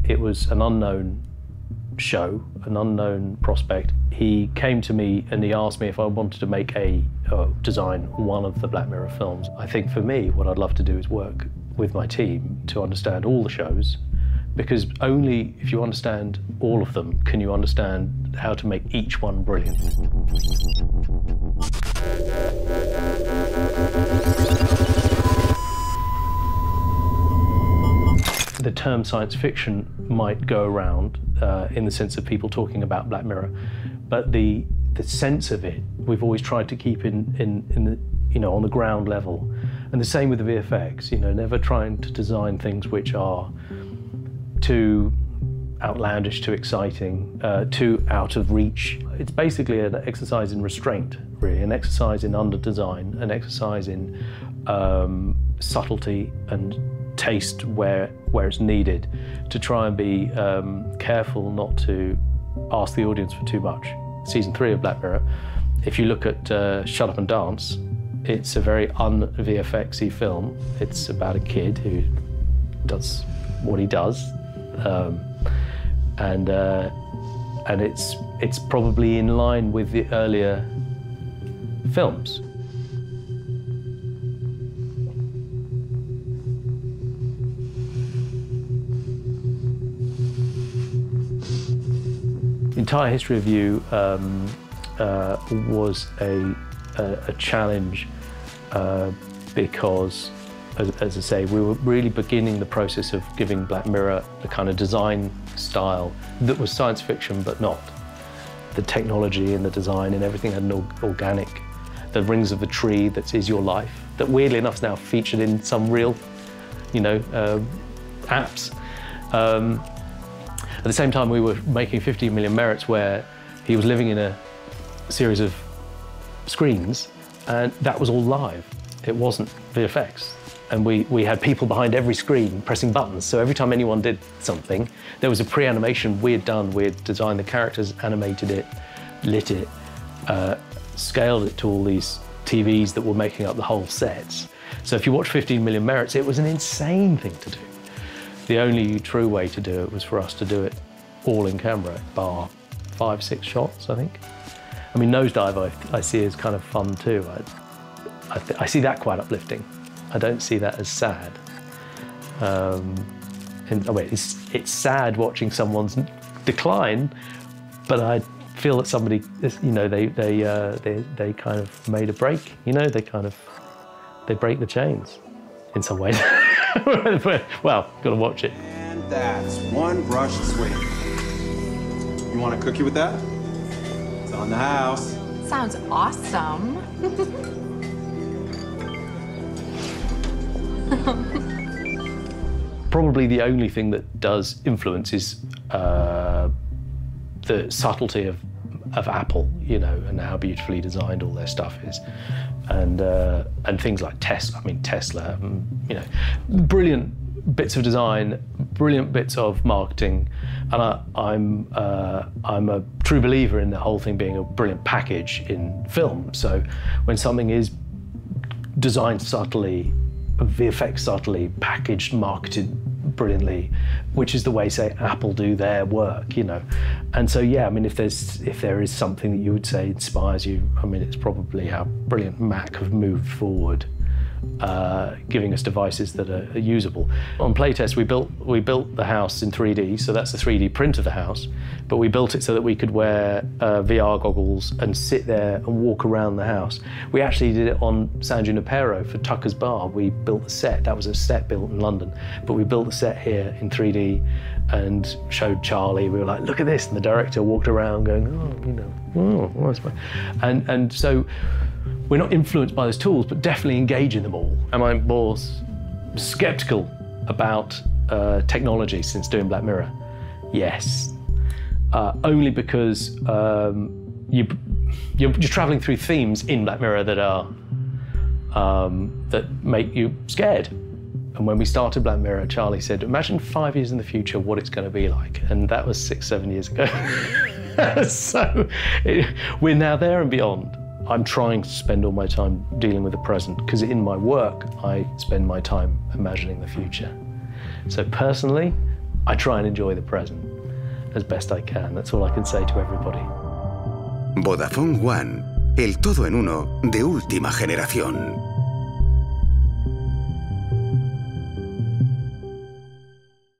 It was an unknown show, an unknown prospect. He came to me and he asked me if I wanted to design one of the Black Mirror films. I think for me, what I'd love to do is work with my team to understand all the shows, because only if you understand all of them can you understand how to make each one brilliant. The term science fiction might go around in the sense of people talking about Black Mirror, but the sense of it we've always tried to keep in the, on the ground level. And the same with the VFX, never trying to design things which are too outlandish, too exciting, too out of reach. It's basically an exercise in restraint, really, an exercise in under-design, an exercise in subtlety and taste where it's needed, to try and be careful not to ask the audience for too much. Season 3 of Black Mirror, if you look at Shut Up and Dance, it's a very un-VFX-y film. It's about a kid who does what he does, and it's probably in line with the earlier films. The entire history of You was a challenge because, as I say, we were really beginning the process of giving Black Mirror the kind of design style that was science fiction, but not. The technology and the design and everything had an organic, the rings of the tree that is your life, that weirdly enough is now featured in some real, apps. At the same time, we were making 15 Million Merits, where he was living in a series of screens, and that was all live. It wasn't VFX. And we had people behind every screen pressing buttons, so every time anyone did something, there was a pre-animation we had done. We had designed the characters, animated it, lit it, scaled it to all these TVs that were making up the whole sets. So if you watch 15 Million Merits, it was an insane thing to do. The only true way to do it was for us to do it all in camera, bar 5-6 shots, I think. I mean, Nosedive I see as kind of fun too. I see that quite uplifting. I don't see that as sad. It's sad watching someone's decline, but I feel that somebody, they kind of made a break. They break the chains in some ways. Well, gotta watch it. And that's one brush sweep. You want a cookie with that? It's on the house. Sounds awesome. Probably the only thing that does influence is the subtlety of Apple, and how beautifully designed all their stuff is, and things like Tesla, brilliant bits of design, brilliant bits of marketing, and I'm a true believer in the whole thing being a brilliant package in film. So when something is designed subtly, VFX subtly, packaged, marketed brilliantly, which is the way, say, Apple do their work, And so, yeah, I mean, if there is something that you would say inspires you, I mean, it's probably how brilliant Mac have moved forward, giving us devices that are usable. On playtest, we built the house in 3D, so that's the 3D print of the house, but we built it so that we could wear VR goggles and sit there and walk around the house. We actually did it on San Junipero for Tucker's Bar. We built the set. That was a set built in London, but we built the set here in 3D and showed Charlie. We were like, look at this, and the director walked around going, and so we're not influenced by those tools, but definitely engage in them all. Am I more skeptical about technology since doing Black Mirror? Yes. Only because you're traveling through themes in Black Mirror that are that make you scared. And when we started Black Mirror, Charlie said, imagine 5 years in the future what it's going to be like. And that was 6, 7 years ago. So we're now there and beyond. I'm trying to spend all my time dealing with the present, because in my work, I spend my time imagining the future. So personally, I try and enjoy the present as best I can. That's all I can say to everybody. Vodafone One, el todo en uno de última generación.